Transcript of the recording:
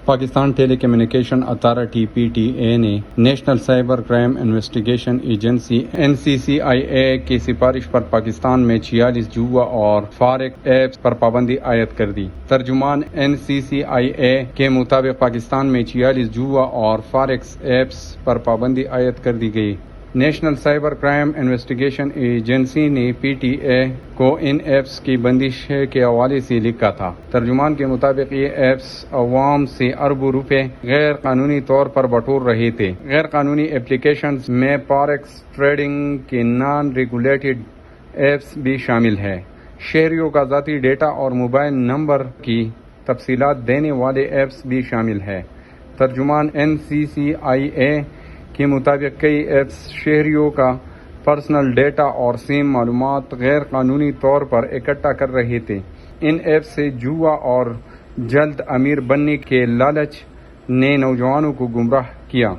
پاکستان ٹیلی communication authority (PTA) نے national cyber crime investigation agency (NCCIA) کی سفارش پر پاکستان میں 46 جوا اور فاریکس ایپس پر پابندی عائد کر دی۔ ترجمان NCCIA کے مطابق پاکستان میں 46 جوا اور فاریکس ایپس پر پابندی عائد کر دی گئی۔ National cyber crime investigation agency نے PTA کو ان ایپس کی بندش کے حوالے سے لکھا تھا۔ ترجمان کے مطابق یہ ایپس عوام سے اربوں روپے غیر قانونی طور پر بٹور رہے تھے۔ غیر قانونی ایپلیکیشنز میں فاریکس ٹریڈنگ کے نان ریگولیٹڈ ایپس بھی شامل ہیں۔ شہریوں کا ذاتی ڈیٹا اور موبائل نمبر کی تفصیلات دینے والے ایپس بھی شامل ہیں۔ ترجمان NCCIA کے مطابق کئی ایپس شہریوں کا پرسنل ڈیٹا اور سیم معلومات غیر قانونی طور پر اکٹھا کر رہے تھے۔ ان ایپس سے جوا اور جلد امیر بننے کے لالچ نے نوجوانوں کو گمراہ کیا۔